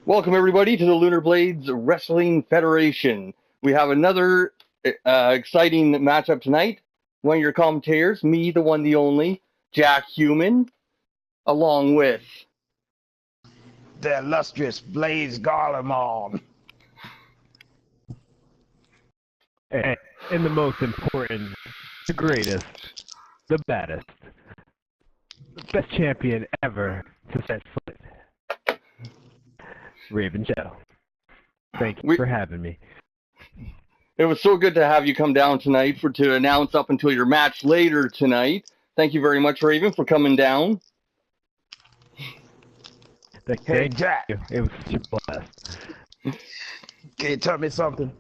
Welcome everybody to the LunarBlades Wrestling Federation. We have another exciting matchup tonight. One of your commentators, me, the one, the only, Jack Human, along with the illustrious Blaze Garlemon. And the most important, the greatest, the baddest, the best champion ever to set foot, Raven Shadow. Thank you for having me. It was so good to have you come down tonight to announce up until your match later tonight. Thank you very much, Raven, for coming down. Hey, Jack. It was such a blast. Can you tell me something?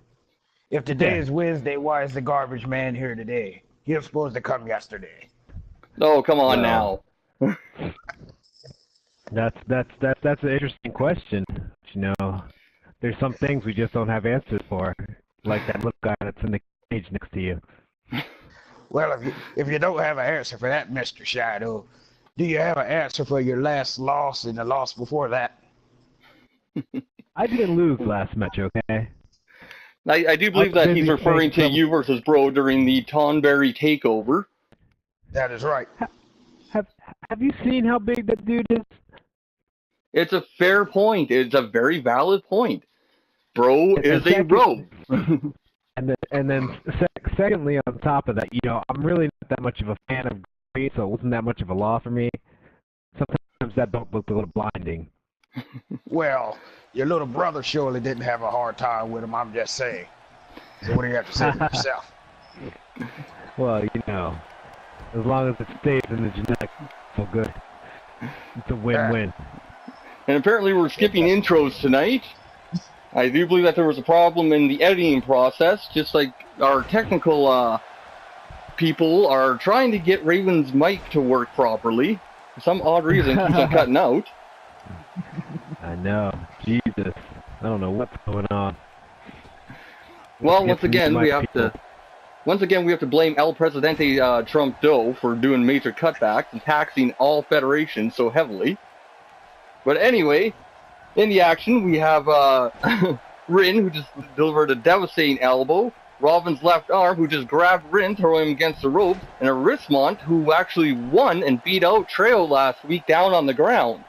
If today is Wednesday, why is the garbage man here today? He was supposed to come yesterday. Oh, come on now. That's an interesting question. You know, there's some things we just don't have answers for, like that little guy that's in the cage next to you. Well, if you don't have an answer for that, Mr. Shadow, do you have an answer for your last loss and the loss before that? I didn't lose last match, okay? I do believe that he's referring to you versus Bro during the Tonberry takeover. That is right. Have you seen how big that dude is? It's a fair point. It's a very valid point. Bro is a bro. and then secondly, on top of that, you know, I'm really not that much of a fan of Great, so it wasn't that much of a law for me. Sometimes that don't look a little blinding. Well, your little brother surely didn't have a hard time with him, I'm just saying. So what do you have to say for yourself? Well, you know, as long as it stays in the genetics, so good. It's a win-win. And apparently we're skipping intros tonight. I do believe that there was a problem in the editing process, just like our technical people are trying to get Raven's mic to work properly. For some odd reason, it keeps on cutting out. I know. Jesus. I don't know what's going on. Well, once again, we have to blame El Presidente Trump Doe for doing major cutbacks and taxing all federations so heavily. But anyway, in the action, we have Rin, who just delivered a devastating elbow, Robin's left arm, who just grabbed Rin, throwing him against the ropes, and a Wristmont, who actually won and beat out Trail last week down on the ground.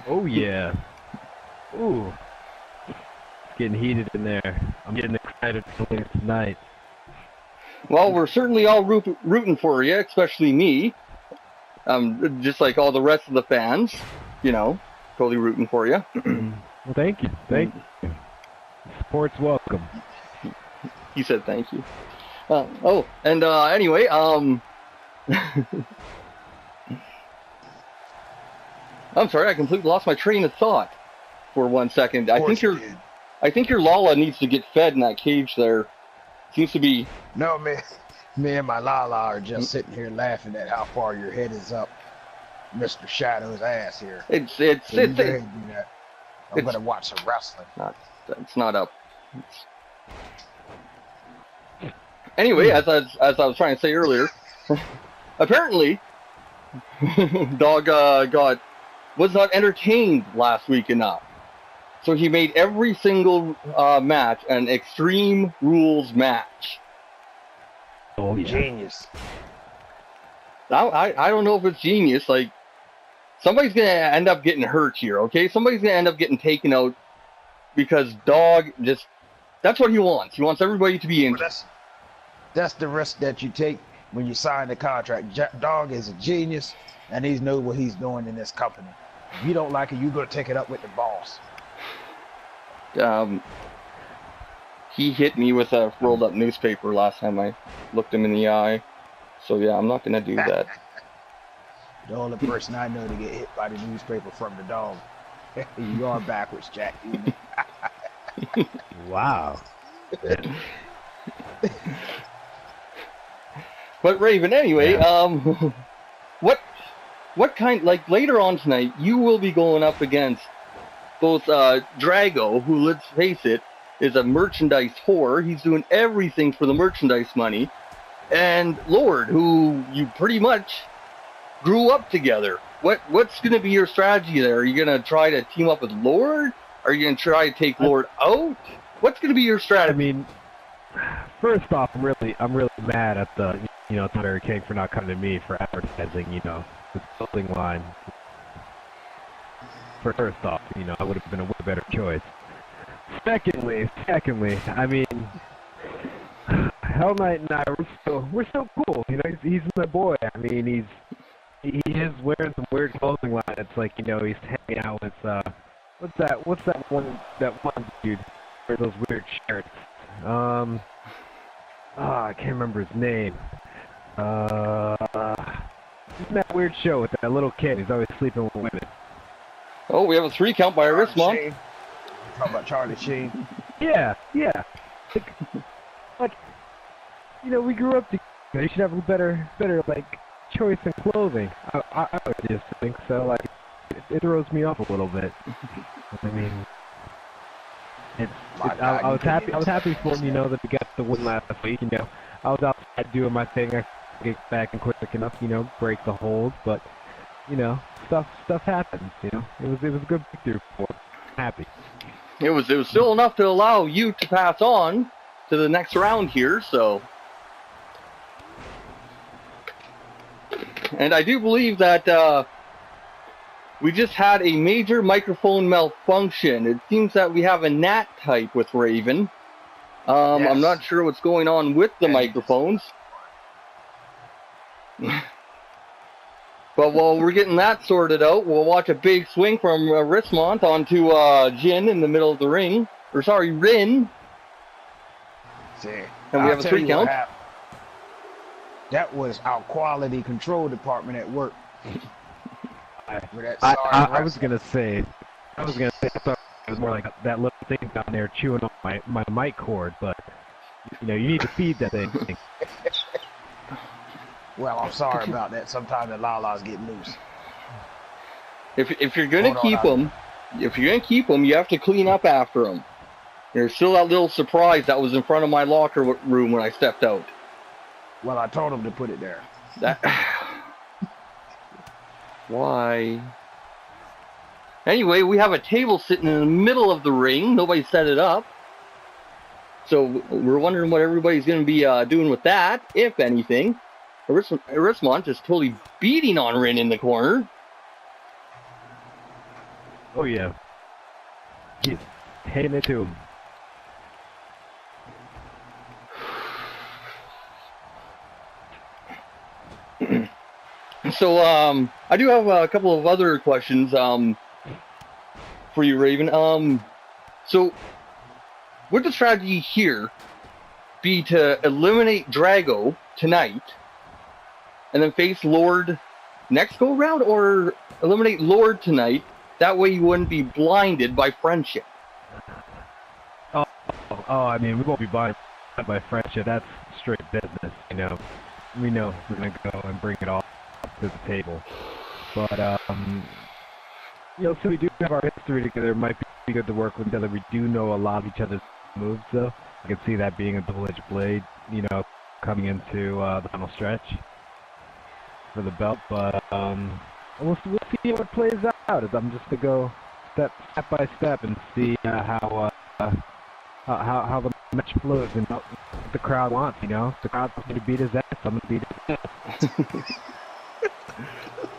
Oh, yeah. Ooh. It's getting heated in there. I'm getting excited for tonight. Well, we're certainly all rooting for you, especially me. Just like all the rest of the fans, you know, totally rooting for you. Well, thank you. Thank you. Support's welcome. He said thank you. Anyway, I'm sorry, I completely lost my train of thought for 1 second. I think your Lala needs to get fed in that cage there. Seems to be... No, man. Me and my Lala are just sitting here laughing at how far your head is up Mr. Shadow's ass here. I'm going to watch some wrestling. It's not up. Anyway, as I was trying to say earlier, apparently, Dogg was not entertained last week enough. So he made every single match an Extreme Rules match. Oh, yeah. Genius. I don't know if it's genius. Like, somebody's going to end up getting hurt here, okay? Somebody's going to end up getting taken out because Dogg just... That's what he wants. He wants everybody to be injured. Well, that's the risk that you take when you sign the contract. Dogg is a genius, and he knows what he's doing in this company. If you don't like it, you're going to take it up with the boss. He hit me with a rolled-up newspaper last time I looked him in the eye. So, yeah, I'm not going to do that. The only person I know to get hit by the newspaper from the Dogg. You are backwards, Jack. Wow. But, Raven, anyway, what kind... Like, later on tonight, you will be going up against both Drago, who, let's face it, is a merchandise whore. He's doing everything for the merchandise money. And Lord, who you pretty much grew up together. what's going to be your strategy there? Are you going to try to team up with Lord? Are you going to try to take Lord out? What's going to be your strategy? I mean, first off, I'm really mad at the Thunderberry King for not coming to me for advertising, the clothing line. First off, I would have been a way better choice. Secondly, I mean, Hell Knight and I we're still cool. He's my boy. I mean, he is wearing some weird clothing line. It's like he's hanging out with what's that one dude wears those weird shirts. I can't remember his name. He's in that weird show with that little kid. He's always sleeping with women. Oh, we have a 3 count by Arismont. Talking about Charlie Sheen. Yeah. Like, we grew up together. You should have a better like choice in clothing. I would just think so. Like, it throws me off a little bit. I mean, I was happy for him. That we got the win last week. I was outside doing my thing. I get back and quick enough. Break the hold, but stuff happens. It was a good breakthrough for him. Happy. It was still enough to allow you to pass on to the next round here, so. And I do believe that we just had a major microphone malfunction. It seems that we have a NAT type with Raven. Yes. I'm not sure what's going on with the microphones. But while we're getting that sorted out, we'll watch a big swing from Arismont onto Jin in the middle of the ring. Or sorry, Rin. See, and we have a 3 count. That was our quality control department at work. I was gonna say, I thought it was more like that little thing down there chewing on my mic cord, but you need to feed that thing. Well, I'm sorry about that. Sometimes the lalas get loose. If you're gonna keep them, you have to clean up after them. There's still that little surprise that was in front of my locker room when I stepped out. Well, I told him to put it there. Why? Anyway, we have a table sitting in the middle of the ring. Nobody set it up. So we're wondering what everybody's going to be doing with that, if anything. Arismont is totally beating on Rin in the corner. Oh, yeah. He's hitting it to him. So, I do have a couple of other questions for you, Raven. So, would the strategy here be to eliminate Drago tonight and then face Lord next go round, or eliminate Lord tonight? That way you wouldn't be blinded by friendship. Oh, I mean, we won't be blinded by friendship. That's straight business, We know we're going to go and bring it all to the table. But, so we do have our history together. It might be good to work with each other. We do know a lot of each other's moves, though. I can see that being a double-edged blade, coming into the final stretch for the belt. But we'll see how it plays out. I'm just going to go step by step and see how the match flows and what the crowd wants, If the crowd wants me to beat his ass, I'm going to beat his ass.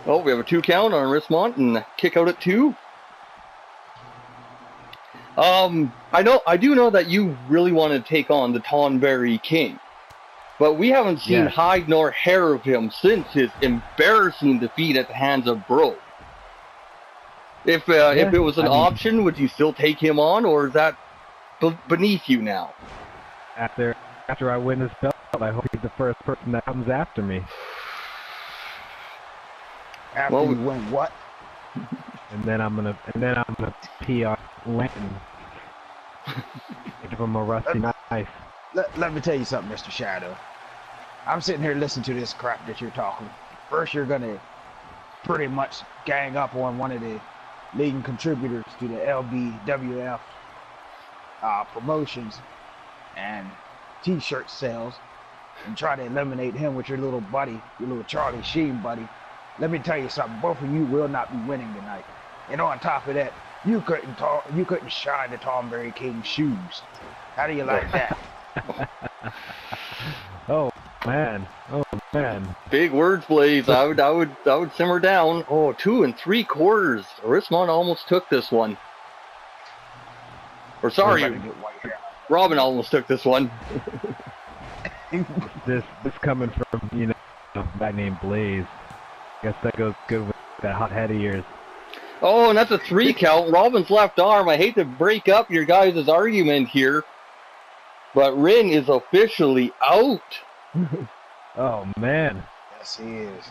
Oh, we have a 2 count on Arismont and kick out at 2. I do know that you really want to take on the Tonberry King, but we haven't seen hide nor hair of him since his embarrassing defeat at the hands of Bro. If it was an option, would you still take him on, or is that beneath you now? After I win this belt, I hope he's the first person that comes after me. After you win what? And then I'm gonna pee on Linton. Give him a rusty knife. Let me tell you something, Mr. Shadow. I'm sitting here listening to this crap that you're talking. First, you're gonna pretty much gang up on one of the leading contributors to the LBWF promotions and T-shirt sales, and try to eliminate him with your little buddy, your little Charlie Sheen buddy, let me tell you something. Both of you will not be winning tonight. And on top of that, you couldn't shine the Thornberry King's shoes. How do you like that? Oh man. Oh man. Big words, Blaze. I would simmer down. Oh, 2 3/4. Rismond almost took this one. Or sorry, Robin almost took this one. this coming from, you know, a guy named Blaze. Guess that goes good with that hot head of yours. Oh, and that's a 3 count. Robin's left arm. I hate to break up your guys' argument here, but Rin is officially out. Oh man. Yes, he is.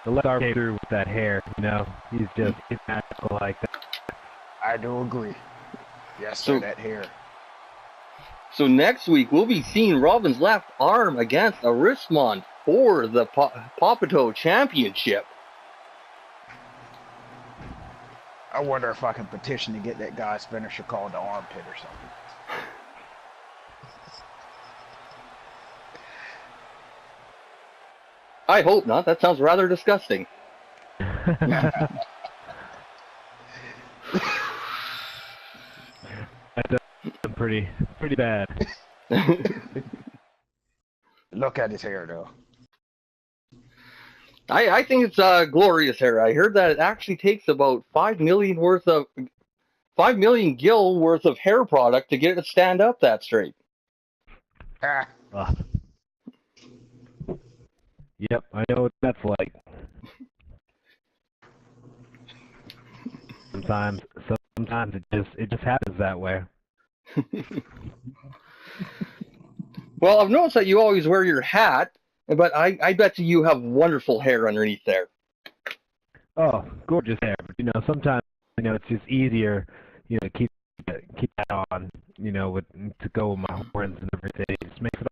The left arm came through with that hair, you know. He's magical like that. I do agree. Yes, sir, that hair. So next week, we'll be seeing Robin's left arm against Rismond for the Papito Championship. I wonder if I can petition to get that guy's finisher called the armpit or something. I hope not. That sounds rather disgusting. That's pretty bad. Look at his hair, though. I think it's glorious hair. I heard that it actually takes about 5 million gil worth of hair product to get it to stand up that straight. Ah. Yep, I know what that's like. Sometimes it just happens that way. Well, I've noticed that you always wear your hat, but I bet you have wonderful hair underneath there. Oh, gorgeous hair. But, you know, sometimes, you know, it's just easier, you know, to keep that on, you know, to go with my horns and everything. It just makes it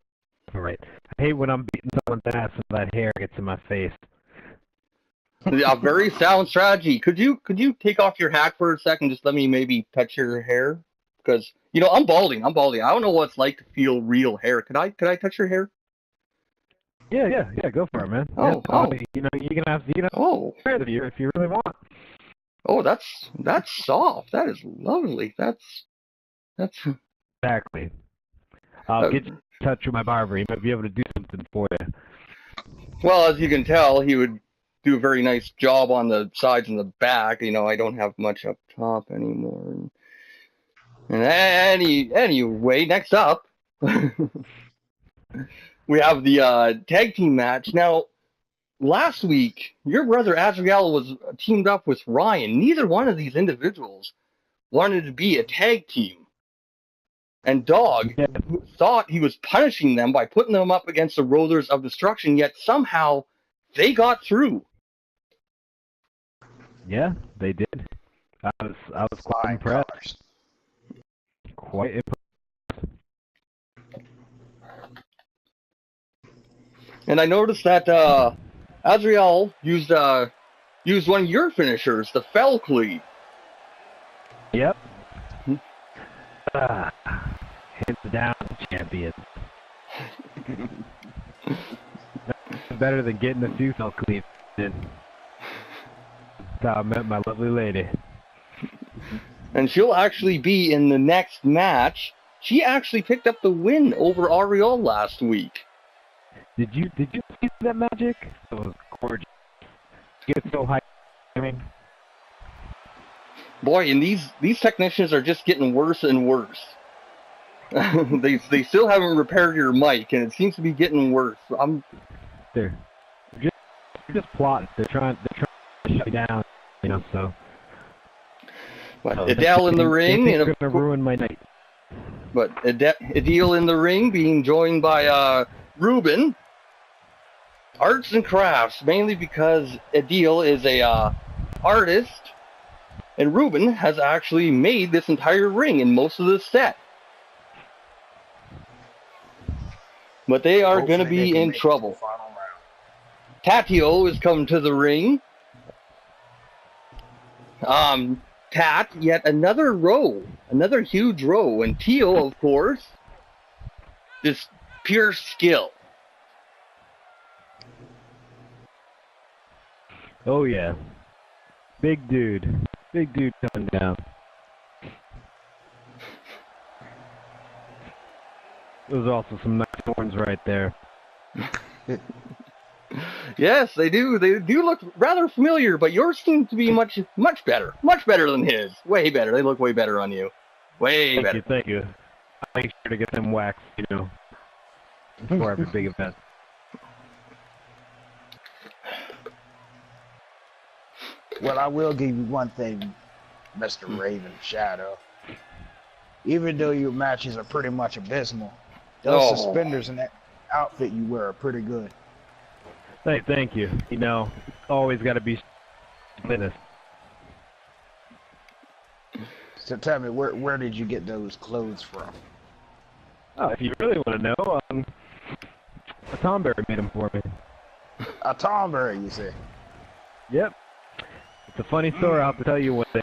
all right. I hate when I'm beating someone's ass and that hair gets in my face. A very sound strategy. Could you take off your hat for a second? Just let me maybe touch your hair, because you know I'm balding. I don't know what it's like to feel real hair. Could I touch your hair? Yeah. Go for it, man. Oh. You know, you can have hair of you if you really want. Oh, that's soft. That is lovely. That's exactly. I'll get you in touch with my barber. He might be able to do something for you. Well, as you can tell, he would do a very nice job on the sides and the back. You know, I don't have much up top anymore. And anyway, next up, we have the tag team match. Now, last week, your brother Azrael was teamed up with Ryan. Neither one of these individuals wanted to be a tag team. And Dogg thought he was punishing them by putting them up against the Rollers of Destruction, yet somehow they got through. Yeah, they did. I was quite impressed. Quite impressed. And I noticed that Azrael used one of your finishers, the Fell Cleave. Yep. Hands down, champions. Better than getting a few Fell Cleave in. That's how I met my lovely lady. And she'll actually be in the next match. She actually picked up the win over Ariel last week. Did you see that magic? It was gorgeous. Get so high. I mean, boy, and these technicians are just getting worse and worse. They still haven't repaired your mic, and it seems to be getting worse. They're just plotting. They're trying to shut you down, you know. So. But Adele in the ring, and it's gonna ruin my night. But Adele in the ring, being joined by Ruben. Arts and crafts, mainly because Adele is a artist, and Ruben has actually made this entire ring and most of the set. But they are going to be in trouble. Tatio is coming to the ring. Tat, yet another row, another huge row, and Tio, of course, just pure skill. Oh, yeah. Big dude. Big dude coming down. Those are also some nice horns right there. Yes, they do. They do look rather familiar, but yours seem to be much better. Much better than his. Way better. They look way better on you. Way better. Thank you. I'll make sure to get them waxed, before every big event. Well, I will give you one thing, Mr. Raven Shadow. Even though your matches are pretty much abysmal, those suspenders and that outfit you wear are pretty good. Thank you. Always got to be honest. So tell me, where did you get those clothes from? Oh, if you really want to know, a Tomberry made them for me. A Tomberry, you say? Yep. It's a funny story. I'll have to tell you one day.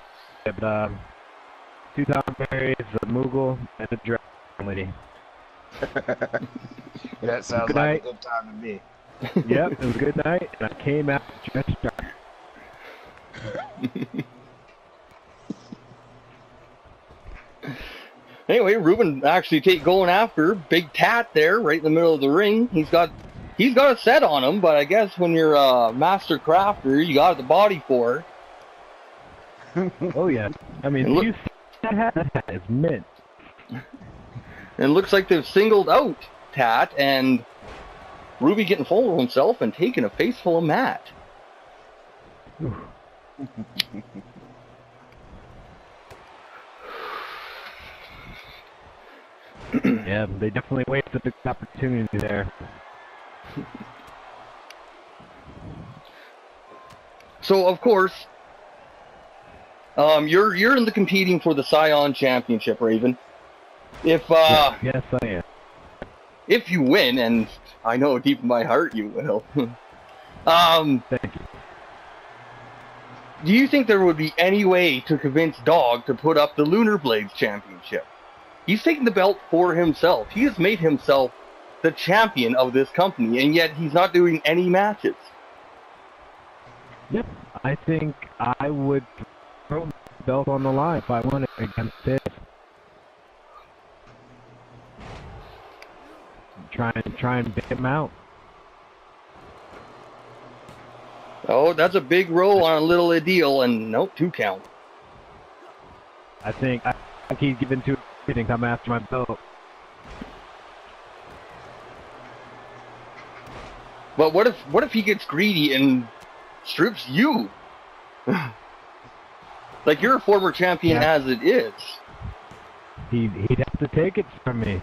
But, 2 Tomberries, a Moogle, and a Dragon Lady. That sounds good like night. a good time to me. Yep, it was a good night, and I came out just dark. Anyway, Ruben actually going after Big Tat there, right in the middle of the ring. He's got a set on him, but I guess when you're a master crafter, you got the body for it. Oh yeah, I mean, look, that is mint. And it looks like they've singled out Tat, and Ruby getting full of himself and taking a face full of Matt. Yeah, they definitely wasted the opportunity there. So of course, you're in the competing for the Scion Championship, Raven. If yes, I am. If you win, and I know deep in my heart you will. Thank you. Do you think there would be any way to convince Dogg to put up the LunarBlades Championship? He's taken the belt for himself. He has made himself the champion of this company, and yet he's not doing any matches. Yep, I think I would throw the belt on the line if I won it against it. Try and bait him out. Oh, that's a big roll on a little deal, and nope, 2 count. I think he's given to everything. Come after my belt. But what if he gets greedy and strips you? Like, you're a former champion as it is. He'd have to take it from me.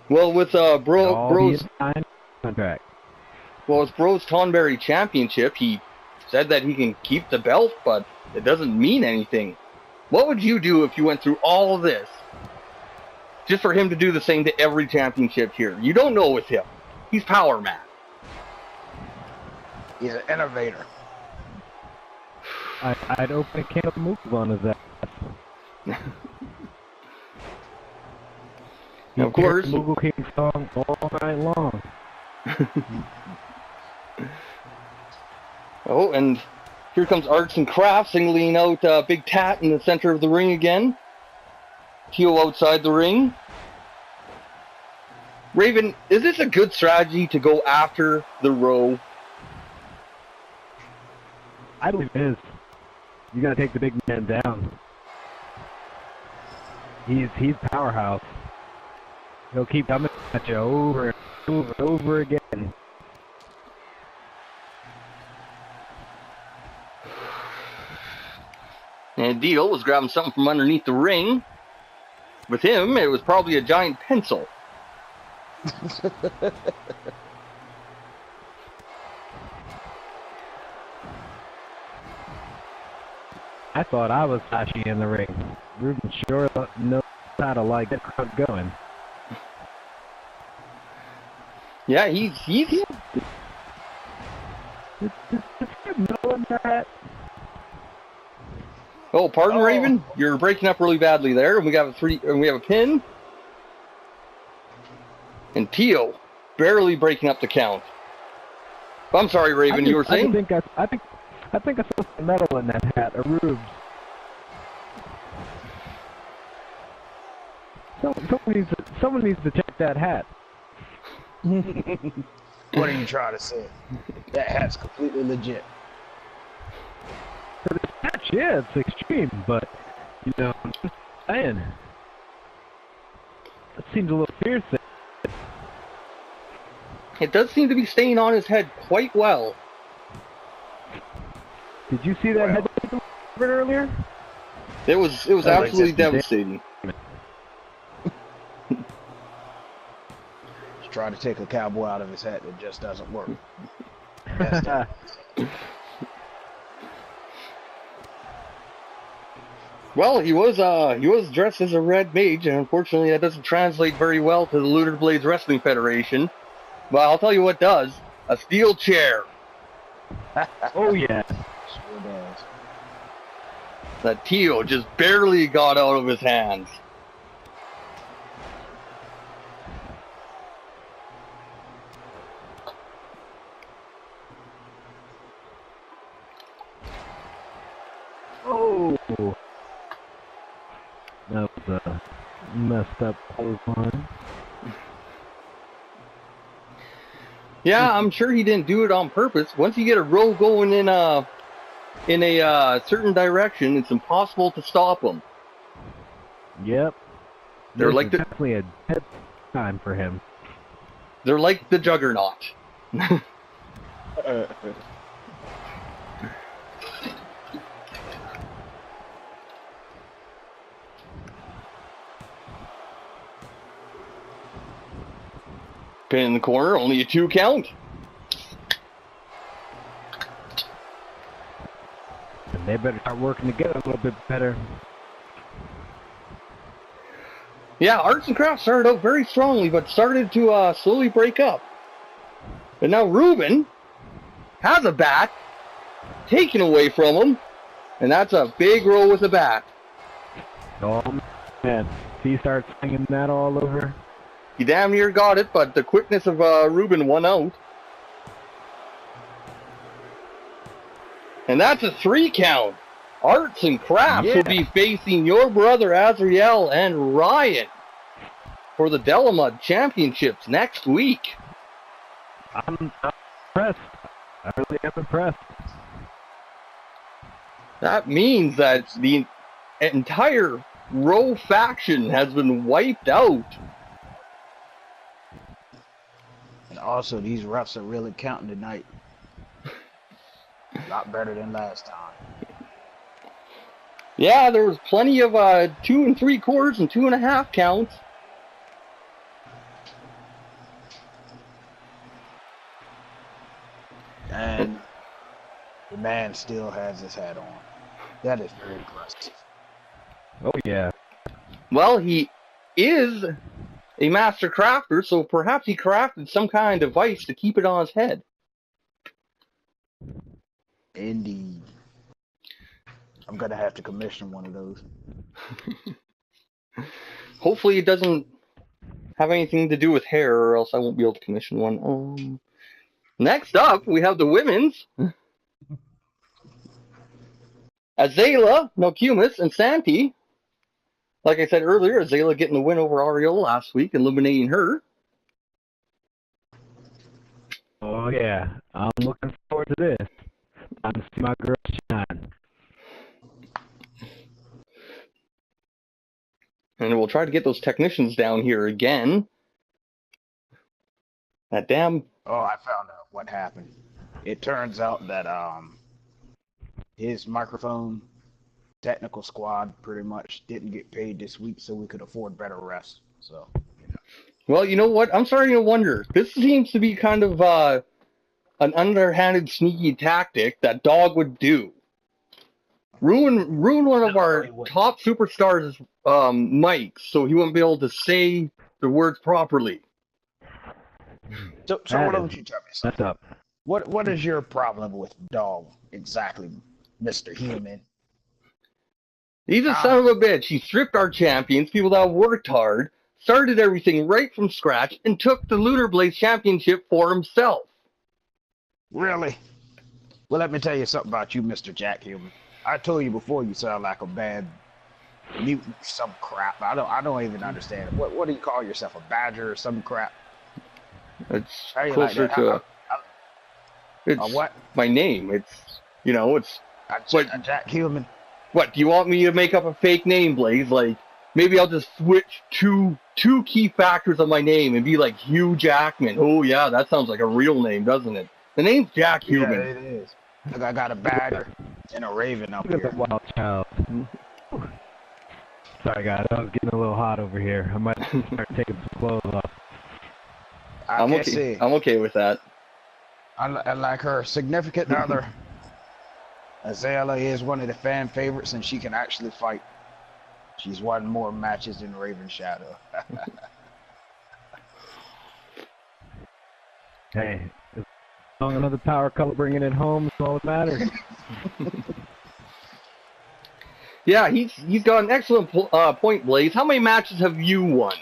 Well, with Bro's contract. Well, with Bro's Tonberry Championship, he said that he can keep the belt, but it doesn't mean anything. What would you do if you went through all of this just for him to do the same to every championship here? You don't know with him. He's Power Man. He's an innovator. I'd open a can of move on his ass. Of course. Moogle King song all night long. Oh, and here comes Arts and Crafts singling out Big Tat in the center of the ring again. Teal outside the ring. Raven, is this a good strategy to go after the row? I believe it is. You gotta take the big man down. He's powerhouse. He'll keep coming at you over and over again. And Deal was grabbing something from underneath the ring. With him, it was probably a giant pencil. I thought I was flashy in the ring. Ruben sure knows how to get the crowd going. Yeah, he's knowing that. Oh, pardon, Raven. You're breaking up really badly there. And we have a pin. And Tio barely breaking up the count. I'm sorry, Raven, you were saying? I think I saw some metal in that hat, a rubes. Someone needs to check that hat. What are you trying to say? That hat's completely legit. For this match, yeah, it's extreme, but, you know, I'm just saying. That seems a little fierce. It does seem to be staying on his head quite well. Did you see that head earlier? It was absolutely devastating. Just trying to take a cowboy out of his hat, it just doesn't work. Well, he was dressed as a red mage, and unfortunately that doesn't translate very well to the LunarBlades Wrestling Federation. But I'll tell you what does. A steel chair. Oh, yeah. Sure does. That Tio just barely got out of his hands. Oh! That was a messed up clothesline. Yeah, I'm sure he didn't do it on purpose. Once you get a row going in a certain direction, it's impossible to stop him. Yep. They're like definitely a dead time for him. They're like the Juggernaut. Pin in the corner, only a 2 count. And they better start working together a little bit better. Yeah, Arts and Crafts started out very strongly, but started to slowly break up. And now Ruben has a bat taken away from him, and that's a big roll with a bat. Oh, man. If he starts slinging that all over... He damn near got it, but the quickness of Ruben won out. And that's a 3 count. Arts and Crafts will be facing your brother Azrael and Ryan for the Delamud Championships next week. I'm impressed. I really am impressed. That means that the entire Row faction has been wiped out. And also, these refs are really counting tonight. A lot better than last time. Yeah, there was plenty of 2 3/4 and 2.5 counts. And the man still has his hat on. That is very impressive. Oh, yeah. Well, he is a master crafter, so perhaps he crafted some kind of device to keep it on his head. Indeed. I'm going to have to commission one of those. Hopefully it doesn't have anything to do with hair, or else I won't be able to commission one. Next up, we have the women's. Azalea, Nokumis, and Santi. Like I said earlier, Azalea getting the win over Ariel last week, eliminating her. Oh, yeah. I'm looking forward to this. I'm to see my girl shine. And we'll try to get those technicians down here again. That damn... Oh, I found out what happened. It turns out that his microphone technical squad pretty much didn't get paid this week, so we could afford better refs. So, Well, you know what? I'm starting to wonder. This seems to be kind of an underhanded, sneaky tactic that Dogg would do. Ruin one of our top superstars' mics, so he won't be able to say the words properly. So why don't you tell me something? That's up. What is your problem with Dogg exactly, Mr. Human? He's a son of a bitch. He stripped our champions, people that worked hard, started everything right from scratch, and took the LunarBlades championship for himself. Really? Well, let me tell you something about you, Mr. Jack Human. I told you before you sound like a bad mutant, some crap. I don't even understand it. What do you call yourself? A badger or some crap? It's How you closer like to a what? My name. It's, you know, it's... A Jack Human. What, do you want me to make up a fake name, Blaze? Like, maybe I'll just switch two key factors of my name and be like Hugh Jackman. Oh, yeah, that sounds like a real name, doesn't it? The name's Jack Human. Yeah, it is. Look, I got a badger and a raven up Look here. at the wild child. Sorry, guys. I was getting a little hot over here. I might start taking some clothes off. I'm okay with that. Unlike her significant other, Azalea is one of the fan favorites, and she can actually fight. She's won more matches than Raven Shadow. Hey, as long as another power couple bringing it home is all that matters. Yeah, he's got an excellent point, Blaze. How many matches have you won?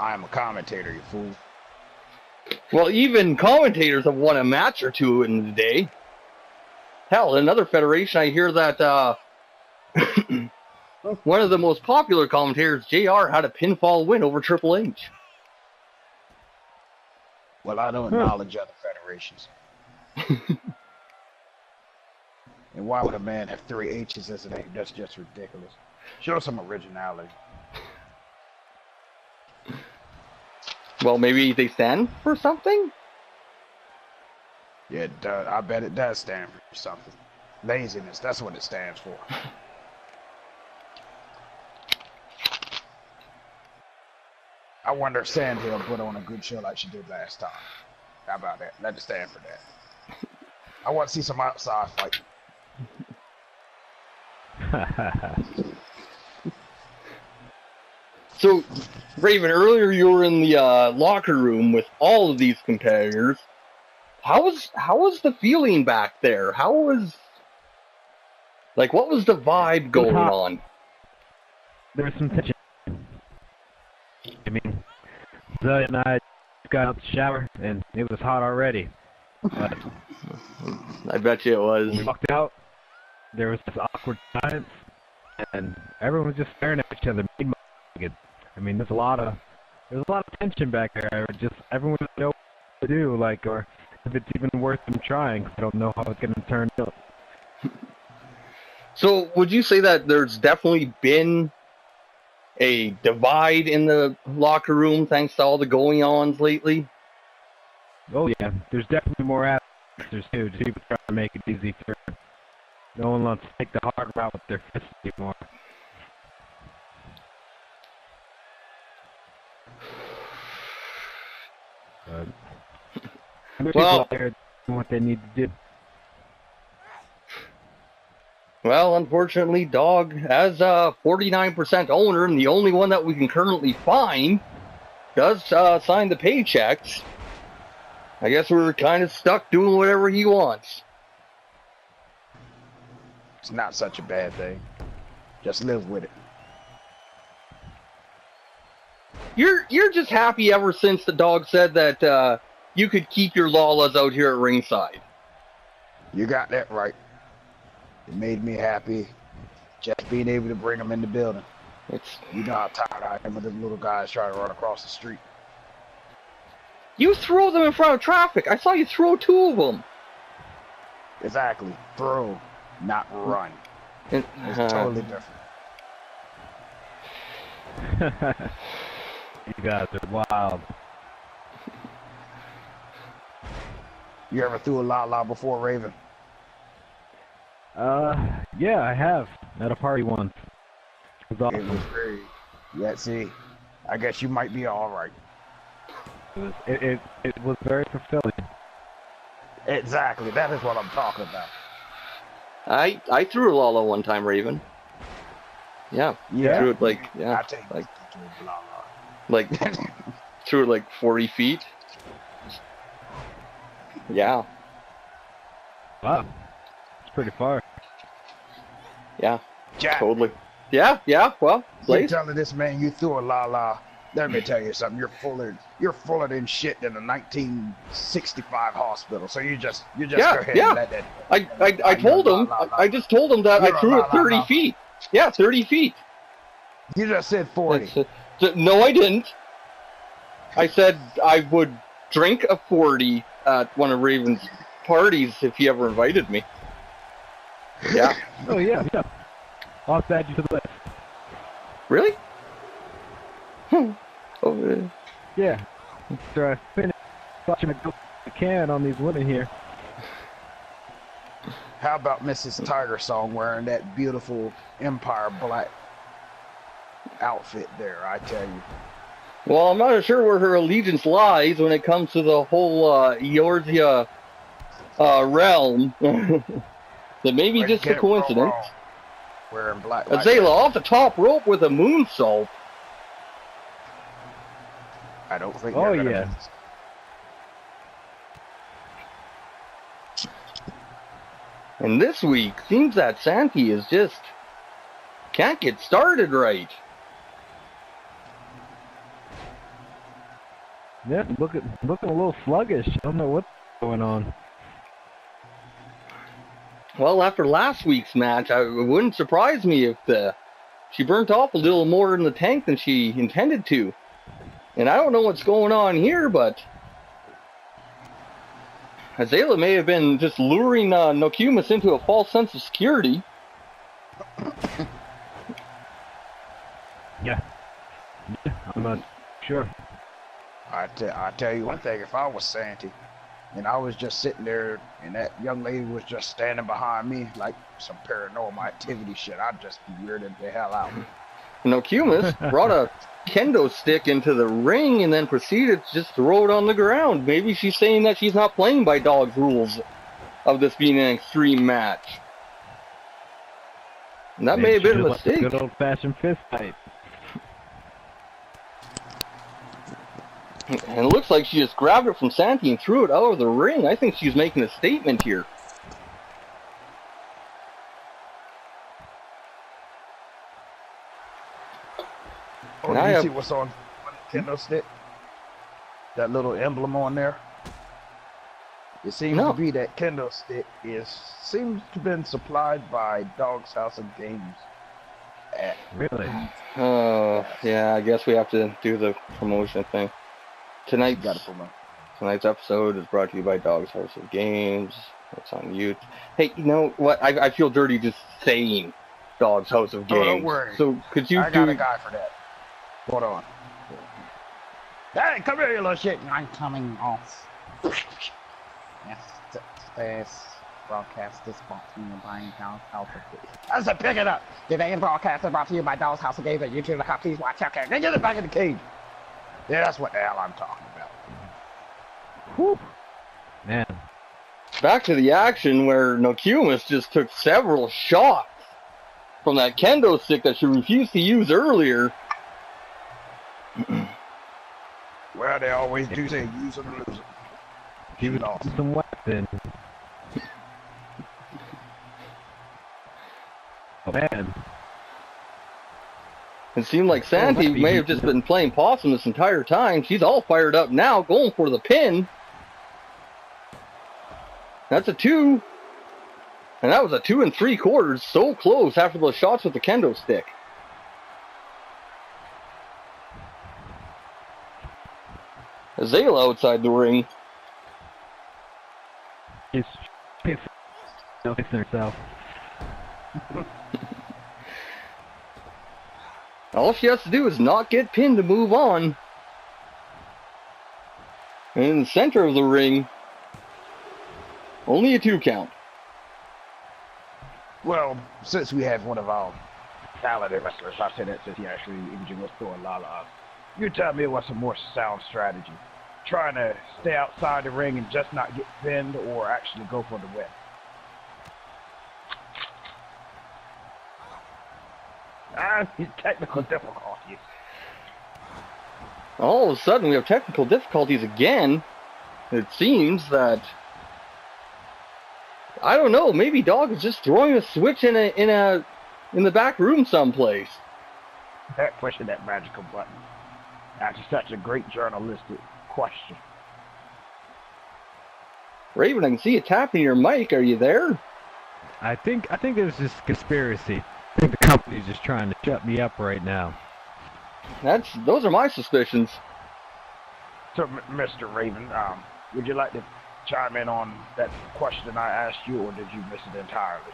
I am a commentator, you fool. Well, even commentators have won a match or two in the day. Hell, in another federation, I hear that one of the most popular commentators, JR, had a pinfall win over Triple H. Well, I don't acknowledge other federations. And why would a man have 3 H's as a name? That's just ridiculous. Show some originality. Well, maybe they stand for something? Yeah, it does. I bet it does stand for something. Laziness, that's what it stands for. I wonder if Sandhill put on a good show like she did last time. How about that? Let it stand for that. I want to see some outside fight. So, Raven, earlier you were in the locker room with all of these competitors. How was the feeling back there? What was the vibe going on? There was some tension. I mean, Zoe and I got out the shower, and it was hot already. But I bet you it was. when we walked out, there was this awkward silence, and everyone was just staring at each other. I mean, there's a lot of tension back there. Everyone doesn't know what to do, or if it's even worth them trying, 'cause I don't know how it's going to turn out. So, would you say that there's definitely been a divide in the locker room thanks to all the going-ons lately? Oh yeah, there's definitely more answers too. People trying to make it easy for. No one wants to take the hard route with their fists anymore. People out there doing what they need to do. Well, unfortunately, Dogg, as a 49% owner and the only one that we can currently find, does sign the paychecks. I guess we're kind of stuck doing whatever he wants. It's not such a bad thing. Just live with it. You're just happy ever since the Dogg said that you could keep your Lalas out here at ringside. You got that right. It made me happy just being able to bring them in the building. You know how tired I am of them little guys trying to run across the street. You throw them in front of traffic. I saw you throw 2 of them. Exactly. Throw, not run. It's totally different. You guys are wild. You ever threw a la-la before, Raven? Yeah, I have. At a party once. It was awesome. It was great. Yeah, see, I guess you might be all right. It was very fulfilling. Exactly. That is what I'm talking about. I threw a Lala one time, Raven. Yeah. Yeah. Threw it threw it 40 feet. Yeah. Wow. It's pretty far. Yeah. Jack. Totally. Yeah. Well, You're telling this man you threw a la-la. Let me tell you something. You're fuller than shit in a 1965 hospital. So you just go ahead and let that. I told him. I just told him that I threw it 30 feet. Yeah, 30 feet. You just said 40. No, I didn't. I said I would drink a 40 at one of Raven's parties if he ever invited me. Yeah. Oh yeah. I'll add you to the list. Really? Oh, yeah. After I finish watching I can on these women here. How about Mrs. Tiger Song wearing that beautiful Empire black outfit there, I tell you. Well, I'm not sure where her allegiance lies when it comes to the whole Eorzea realm. That may be just a coincidence. Wearing black. Azayla off the top rope with a moonsault. I don't think. Oh yeah. And this week seems that Santi is just can't get started right. Yeah, looking a little sluggish. I don't know what's going on. Well, after last week's match, it wouldn't surprise me if she burnt off a little more in the tank than she intended to. And I don't know what's going on here, but Azayla may have been just luring Nokumis into a false sense of security. Yeah, I'm not sure. I tell you one thing, if I was Santi, and I was just sitting there, and that young lady was just standing behind me like some paranormal activity shit, I'd just be weirded the hell out. Nokumis brought a kendo stick into the ring and then proceeded to just throw it on the ground. Maybe she's saying that she's not playing by Dogg's rules of this being an extreme match. And that may have been a mistake. Good old-fashioned fist fight. And it looks like she just grabbed it from Santi and threw it out of the ring. I think she's making a statement here. Oh, do you see what's on the kendo stick? That little emblem on there? It seems to be that kendo stick seems to have been supplied by Dogg's House of Games. Really? Oh, yeah, I guess we have to do the promotion thing. Tonight's episode is brought to you by Dogg's House of Games. It's on YouTube. Hey, you know what? I feel dirty just saying Dogg's House of Games. Oh, don't worry. So could you I got a guy for that. Hold on. Hey, come here, you little shit. I'm coming off. Yes, this broadcast is brought to you by Dogg's House of Games. I said, pick it up. Today's broadcast is brought to you by Dogg's House of Games at YouTube.com. Please watch out. Get it back in the cage. Yeah, that's what the hell I'm talking about. Whew. Man. Back to the action where Nokumis just took several shots from that kendo stick that she refused to use earlier. Well, they always do say use it or lose it. She was some weapon. Oh man. It seemed like Santi may have just been playing possum this entire time. She's all fired up now, going for the pin. That's a 2. And that was a 2 3/4. So close after those shots with the kendo stick. Azayla outside the ring. She's fixing herself. All she has to do is not get pinned to move on. And in the center of the ring, only a 2 count. Well, since we have one of our talented wrestlers, I say that since he actually injured us through a lot of us. You tell me what's a more sound strategy. Trying to stay outside the ring and just not get pinned, or actually go for the win. Technical difficulties. All of a sudden, we have technical difficulties again. It seems that, I don't know, maybe Dogg is just throwing a switch in the back room someplace. They're pushing that magical button. That's such a great journalistic question. Raven, I can see you tapping your mic. Are you there? I think there's this conspiracy. I think the company's just trying to shut me up right now. Those are my suspicions. So, Mr. Raven, would you like to chime in on that question I asked you, or did you miss it entirely?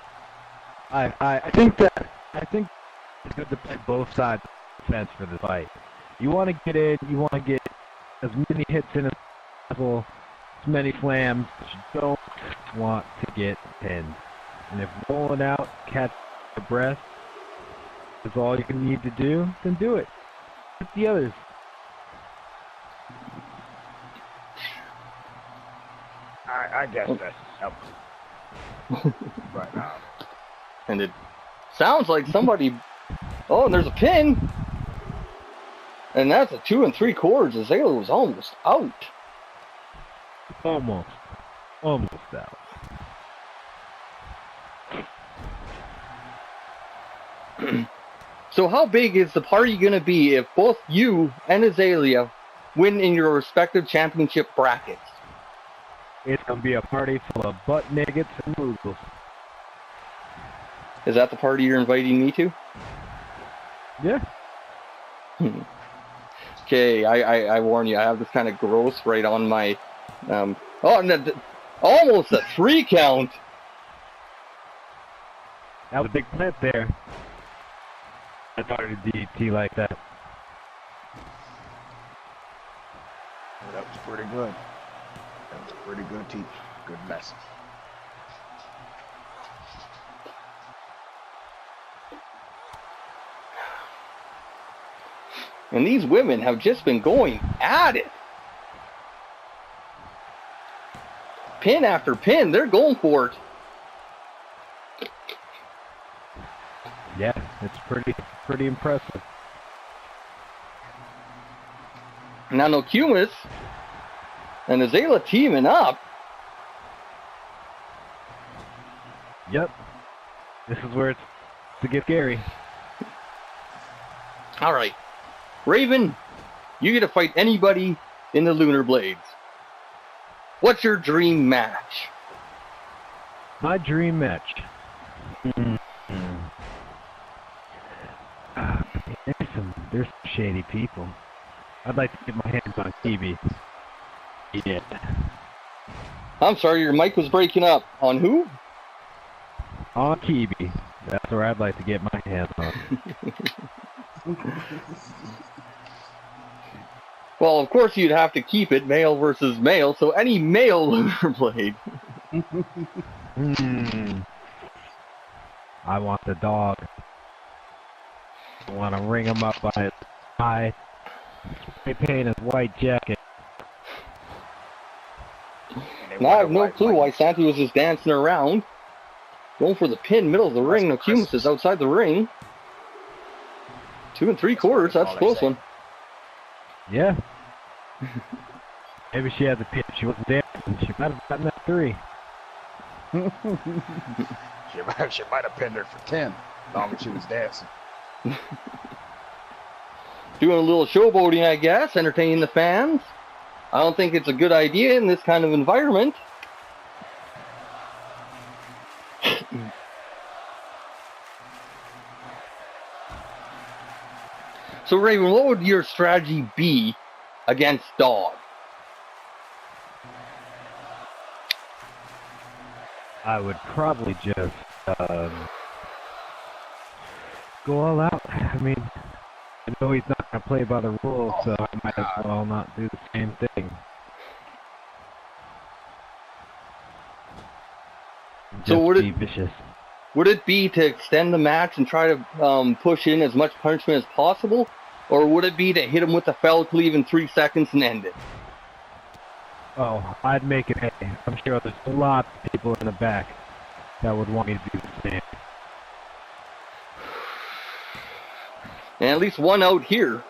I think it's good to play both sides of the fence for the fight. You want to get in, you want to get as many hits in as possible, as many slams, but you don't want to get pinned. And if rolling out, catch your breath is all you need to do, then do it. Hit the others. I guess that's helpful. But, And it sounds like somebody... Oh, and there's a pin! And that's a 2 3/4. Azalea was almost out. Almost out. So how big is the party going to be if both you and Azalea win in your respective championship brackets? It's going to be a party full of butt nuggets and noodles. Is that the party you're inviting me to? Yeah. Okay, I warn you, I have this kind of gross right on my... almost a 3 count! That was a big plant there. I thought it would DT like that. that was pretty good. That was pretty good teach. Good message. And these women have just been going at it. Pin after pin, they're going for it. Yeah, it's pretty impressive. Now Nokumis and Azalea teaming up. Yep. This is where it's to get scary. Alright. Raven, you get to fight anybody in the LunarBlades. What's your dream match? My dream match. There's some shady people. I'd like to get my hands on Kibi. Yeah. I'm sorry, your mic was breaking up. On who? On Kibi. That's where I'd like to get my hands on. Well, of course you'd have to keep it male versus male, so any male LunarBlade. I want the dog. I want to ring him up by his eye, spray paint his white jacket. Now I have no clue why Santi was just dancing around. Going for the pin, middle of the ring. Nokumis is outside the ring. 2 3/4, that's a close one. Yeah. Maybe she had the pin. She wasn't dancing. She might have gotten that 3. She might have pinned her for 10, as long as she was dancing. Doing a little showboating, I guess, entertaining the fans. I don't think it's a good idea in this kind of environment. So, Raven, what would your strategy be against Dogg? I would probably just go all out. I mean, I know he's not going to play by the rules, so I might as well not do the same thing. So Just be vicious. Would it be to extend the match and try to push in as much punishment as possible? Or would it be to hit him with the fell cleave in 3 seconds and end it? Oh, I'd make it. I'm sure there's a lot of people in the back that would want me to do the same. And at least one out here.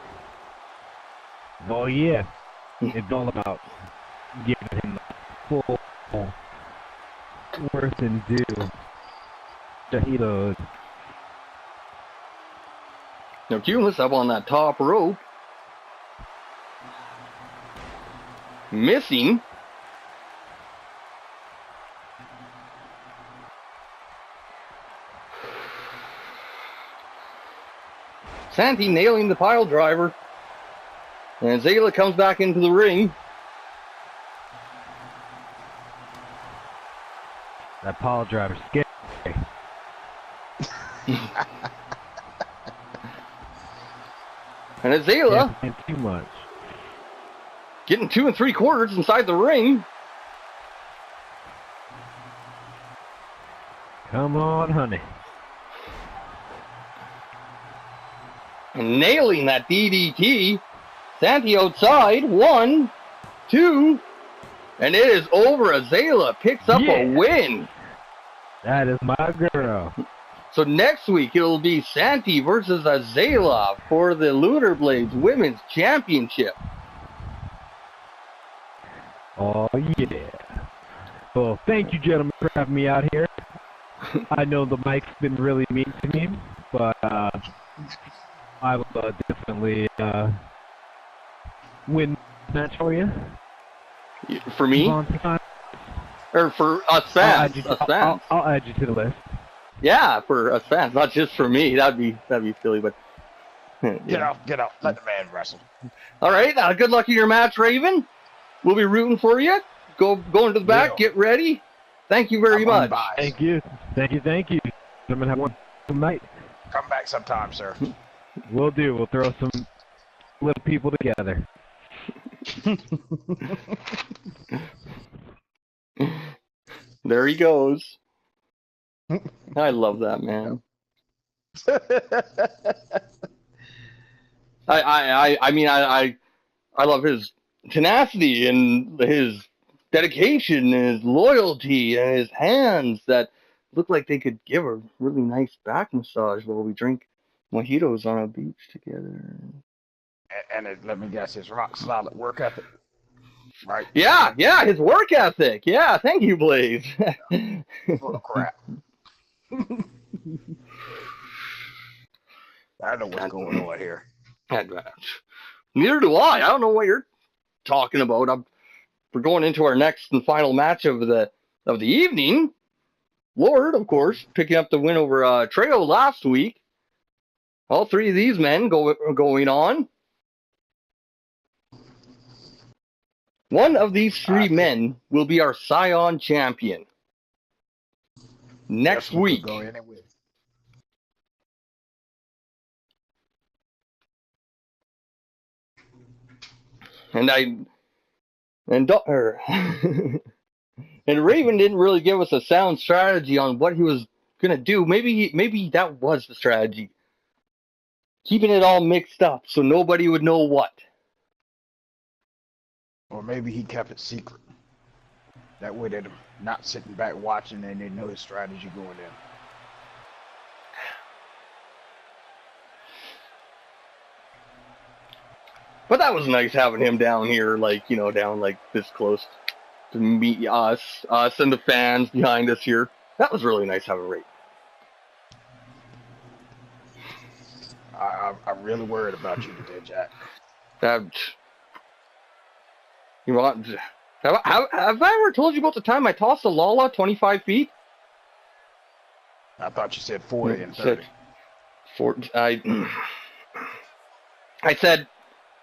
Oh yeah, it's all about giving him the full worth and due that he owes. Now Cumus up on that top rope. Missing. Santi nailing the pile driver. And Zayla comes back into the ring. That pile driver's scary. And Azalea too much. getting 2 3/4 inside the ring. Come on, honey. And nailing that DDT. Santi outside. 1, 2. And it is over. Azalea picks up a win. That is my girl. So next week it'll be Santi versus Azalea for the LunarBlades Women's Championship. Oh, yeah. Well, thank you, gentlemen, for having me out here. I know the mic's been really mean to me, but I will definitely win the match for you. For me? Or for us fans? I'll add you to the list. Yeah, for us fans, not just for me. That'd be silly, but Get out. Let the man wrestle. All right, good luck in your match, Raven. We'll be rooting for you. Go into the back. Get ready. Thank you very much. Thank you. Gentlemen, have one night. Come back sometime, sir. We'll do. We'll throw some little people together. There he goes. I love that man. I love his tenacity and his dedication and his loyalty and his hands that look like they could give a really nice back massage while we drink mojitos on a beach together. And let me guess, his rock solid work ethic. Right? Yeah, his work ethic. Yeah, thank you, Blaze. Full of crap. I know what's going on here. Neither do I. I don't know what you're talking about. We're going into our next and final match of the evening. Lord, of course, picking up the win over Trejo last week. All 3 of these men going on. One of these 3 men will be our Scion champion next week. And Raven didn't really give us a sound strategy on what he was gonna do. Maybe that was the strategy. Keeping it all mixed up so nobody would know what. Or maybe he kept it secret. That way they're not sitting back watching and they know his strategy going in. But that was nice having him down here, down this close to meet us and the fans behind us here. That was really nice having Ray. I'm really worried about you today, Jack. Have I ever told you about the time I tossed a Lala 25 feet? I thought you said 40 and 30. I said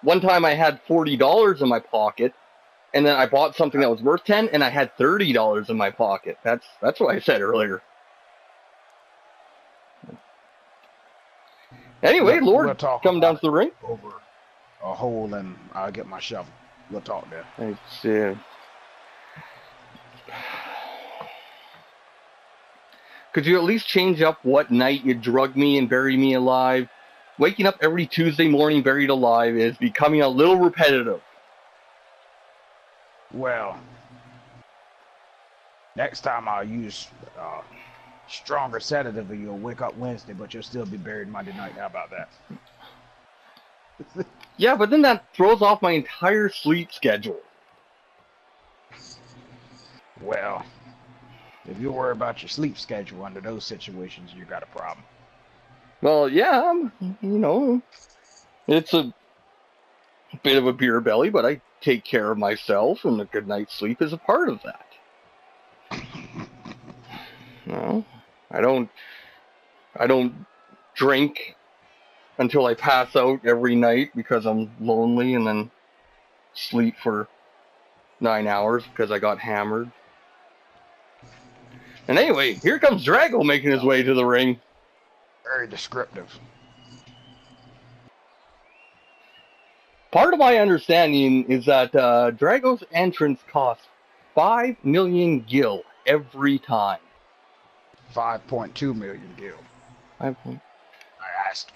one time I had $40 in my pocket, and then I bought something that was worth 10, and I had $30 in my pocket. That's what I said earlier. Anyway, Lord, come down to the ring. Over a hole, and I'll get my shovel. We'll talk there. Could you at least change up what night you drug me and bury me alive? Waking up every Tuesday morning buried alive is becoming a little repetitive. Well, next time I'll use stronger sedative and you'll wake up Wednesday, but you'll still be buried Monday night. How about that? Yeah, but then that throws off my entire sleep schedule. Well, if you worry about your sleep schedule under those situations, you got a problem. Well, yeah, it's a bit of a beer belly, but take care of myself, and a good night's sleep is a part of that. No, I don't drink until I pass out every night because I'm lonely, and then sleep for 9 hours because I got hammered. And anyway, here comes Drago making his way to the ring. Very descriptive. Part of my understanding is that Drago's entrance costs 5 million gil every time. 5.2 million gil. 5. I asked.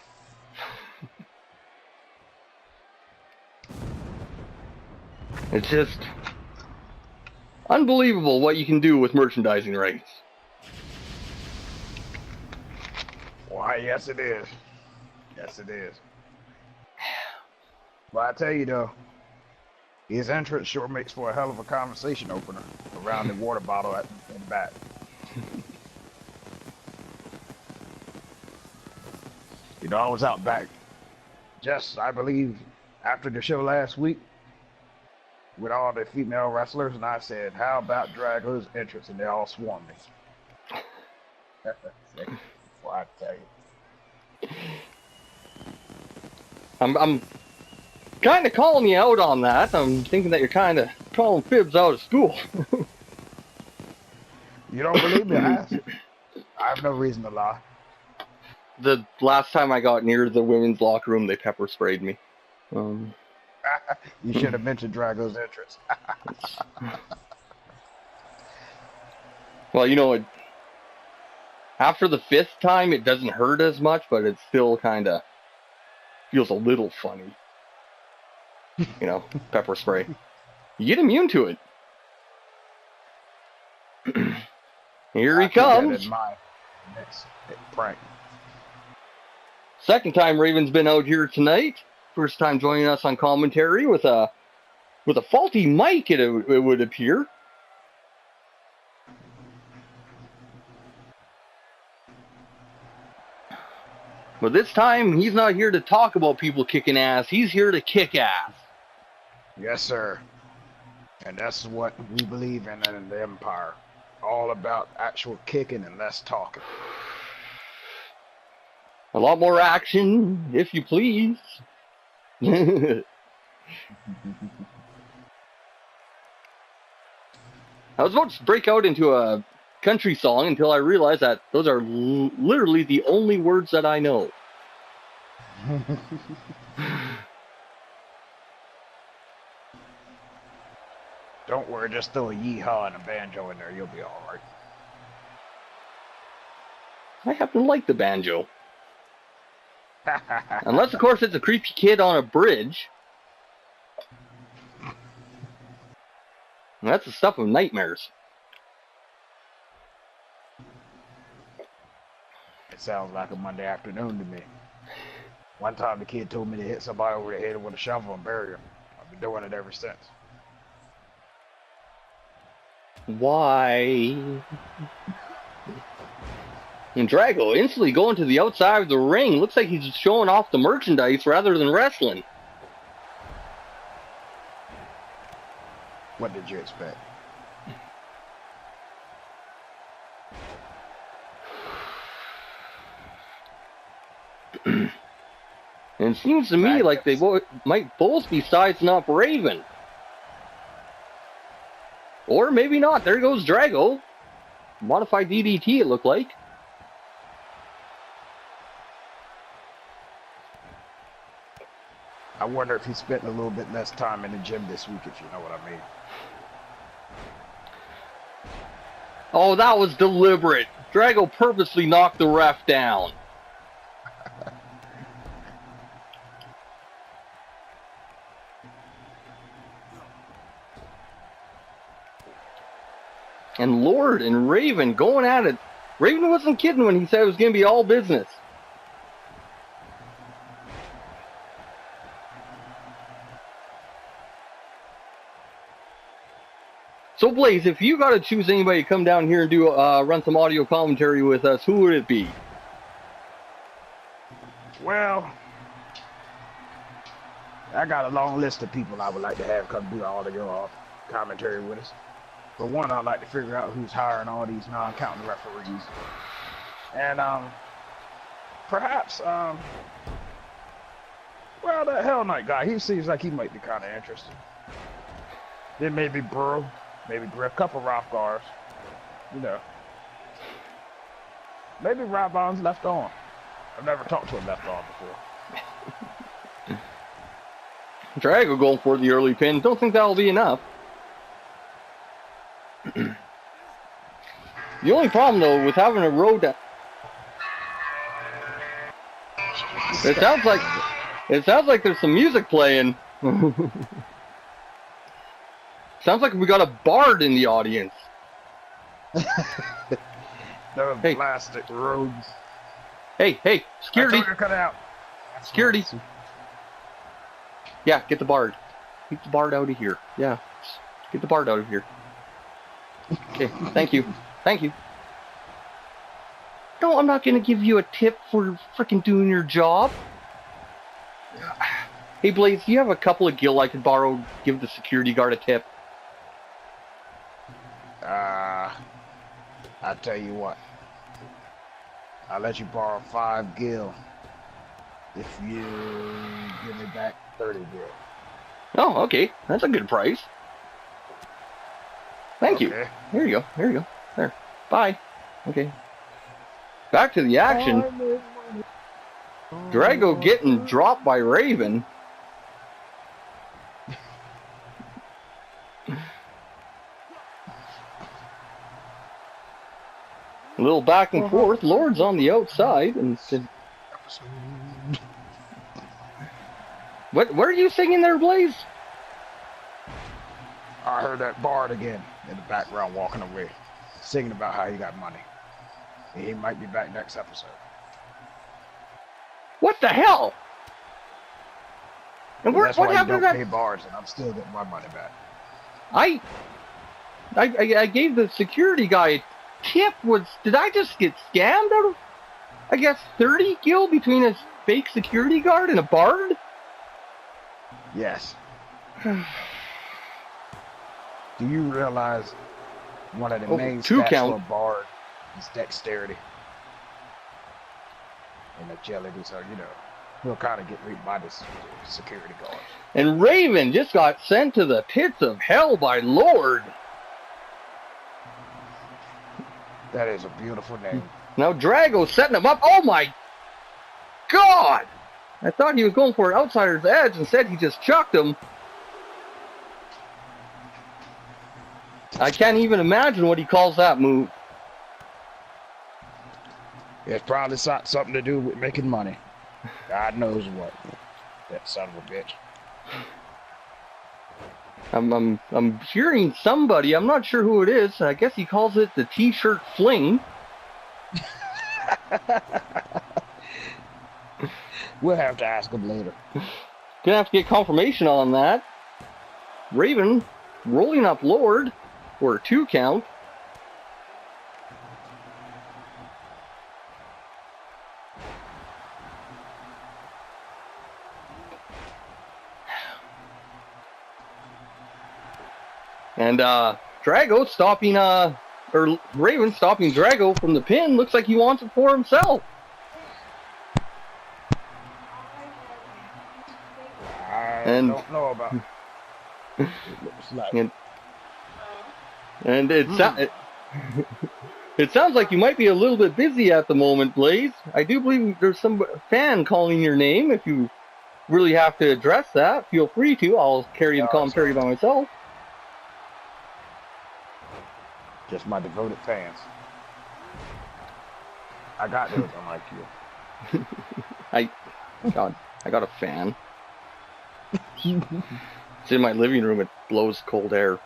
It's just unbelievable what you can do with merchandising rights. Why, yes it is. Yes it is. Well, I tell you though, his entrance sure makes for a hell of a conversation opener around the water bottle in the back. You know, I was out back just, I believe, after the show last week with all the female wrestlers, and I said, how about Drago's entrance? And they all swarmed me. Well, I tell you. I'm kind of calling you out on that. I'm thinking that you're kind of calling fibs out of school. You don't believe me? I have no reason to lie. The last time I got near the women's locker room, they pepper sprayed me. You should have mentioned Drago's entrance. Well, you know, after the 5th time, it doesn't hurt as much, but it still kind of feels a little funny. You know, pepper spray. You get immune to it. Here he comes. Next prank. Second time Raven's been out here tonight. First time joining us on commentary with a faulty mic, it would appear. But this time, he's not here to talk about people kicking ass. He's here to kick ass. Yes, sir. And that's what we believe in the Empire. All about actual kicking and less talking. A lot more action, if you please. I was about to break out into a country song until I realized that those are literally the only words that I know. Don't worry, just throw a yeehaw and a banjo in there, you'll be alright. I happen to like the banjo. Unless, of course, it's a creepy kid on a bridge. And that's the stuff of nightmares. It sounds like a Monday afternoon to me. One time the kid told me to hit somebody over the head with a shovel and bury him. I've been doing it ever since. Why? And Drago instantly going to the outside of the ring. Looks like he's just showing off the merchandise rather than wrestling. What did you expect? And it seems to me like they might both be sizing up Raven. Or maybe not. There goes Drago. Modified DDT, it looked like. I wonder if he spent a little bit less time in the gym this week, if you know what I mean. Oh, that was deliberate. Drago purposely knocked the ref down. And Lord and Raven going at it. Raven wasn't kidding when he said it was going to be all business. So Blaze, if you got to choose anybody to come down here and do run some audio commentary with us, who would it be? Well, I got a long list of people I would like to have come do all of your commentary with us. For one, I'd like to figure out who's hiring all these non-counting referees. And, perhaps, well, that Hell Knight guy, he seems like he might be kind of interested. Then maybe Burrow, maybe a couple Rothgars, you know. Maybe Robon's left on. I've never talked to a left on before. Drago going for the early pin. Don't think that'll be enough. The only problem, though, with having a road down... It sounds like there's some music playing. Sounds like we got a bard in the audience. No plastic roads. Hey, security. I told you to cut out. Security. Yeah, get the bard. Get the bard out of here. Yeah, get the bard out of here. Okay, thank you. Thank you. No, I'm not going to give you a tip for freaking doing your job. Hey, Blaze, do you have a couple of gil I could borrow? Give the security guard a tip. I'll tell you what. I'll let you borrow 5 gil if you give me back 30 gil. Oh, okay. That's a good price. Thank you. Here you go. Here you go. There. Bye. Okay. Back to the action. Drago getting dropped by Raven. A little back and forth. Lord's on the outside. And what are you singing there, Blaze? I heard that bard again in the background walking away, singing about how he got money. He might be back next episode. What the hell? And that's what why happened you to don't that? pay bards, and I'm still getting my money back. I gave the security guy a tip. Did I just get scammed out of, I guess, 30 gil between a fake security guard and a bard? Yes. Do you realize one of the main stats for a bard is dexterity and agility? So, you know, he'll kind of get beat by the security guard. And Raven just got sent to the pits of hell by Lord. That is a beautiful name. Now Drago's setting him up. Oh my God! I thought he was going for an outsider's edge. Instead, he just chucked him. I can't even imagine what he calls that move. It's probably something to do with making money. God knows what. That son of a bitch. I'm hearing somebody. I'm not sure who it is. I guess he calls it the T-shirt fling. We'll have to ask him later. Gonna have to get confirmation on that. Raven rolling up Lord for a 2 count. And Drago stopping or Raven stopping Drago from the pin. Looks like he wants it for himself. I don't know about it. It looks like. And it sounds like you might be a little bit busy at the moment, Blaze. I do believe there's some fan calling your name. If you really have to address that, feel free to. I'll carry the commentary by myself. Just my devoted fans. I got those unlike you. I got a fan. It's in my living room. It blows cold air.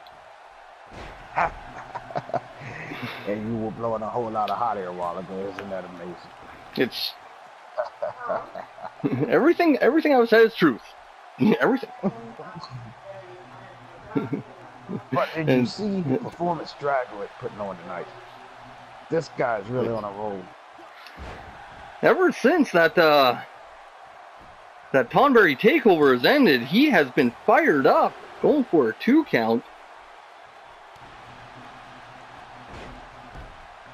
And you were blowing a whole lot of hot air a while ago. Isn't that amazing? It's everything I've said is truth. Everything. But did you see the performance Drago is putting on tonight? This guy's really on a roll. Ever since that that Tonberry takeover has ended. He has been fired up, going for a 2 count.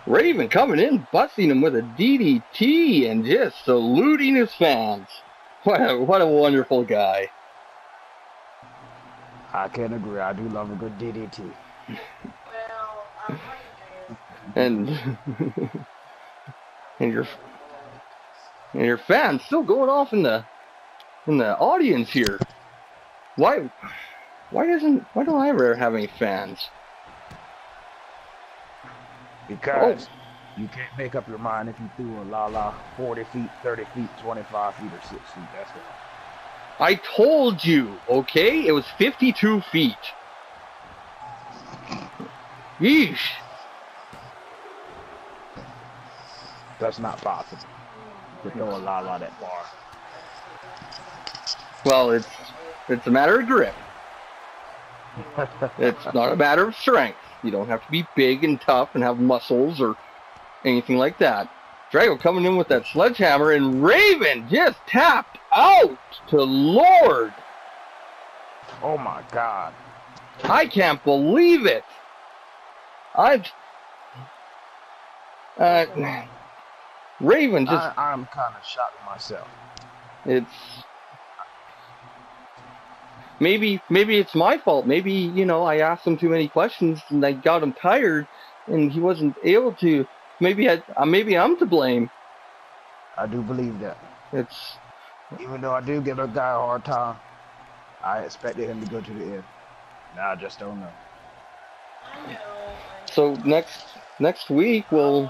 Raven coming in, busting him with a DDT and just saluting his fans. What a wonderful guy. I can agree. I do love a good DDT. And your fans still going off in the audience here. Why don't I ever have any fans? Because you can't make up your mind if you threw a la 40 feet, 30 feet, 25 feet, or 6 feet. That's it. I told you, okay? It was 52 feet. Yeesh. That's not possible. To throw a la that far. Well, it's a matter of grip. It's not a matter of strength. You don't have to be big and tough and have muscles or anything like that. Drago coming in with that sledgehammer, and Raven just tapped out to Lord. Oh my God. I can't believe it. Raven just... I'm kind of shocked myself. It's... Maybe it's my fault. Maybe, you know, I asked him too many questions and I got him tired and he wasn't able to. Maybe I'm to blame. I do believe that. It's... Even though I do give a guy a hard time, I expected him to go to the end. Now I just don't know. So next week we'll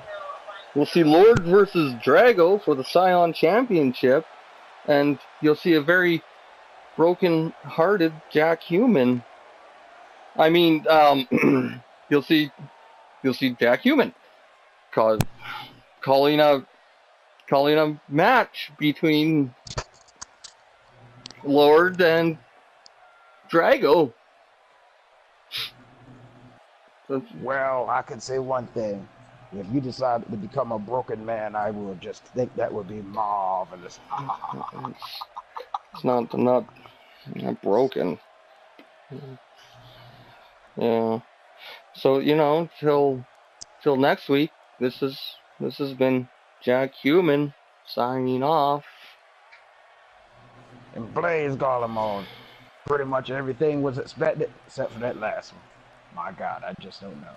see Lord versus Drago for the Scion Championship, and you'll see a very broken-hearted Jack Human. I mean, you'll see Jack Human calling a match between Lord and Drago. Well, I can say one thing. If you decided to become a broken man, I would just think that would be marvelous. It's not broken. Yeah. So, you know, till next week, this has been Jack Human signing off. And Blaze Garlemon, pretty much everything was expected except for that last one. My God, I just don't know.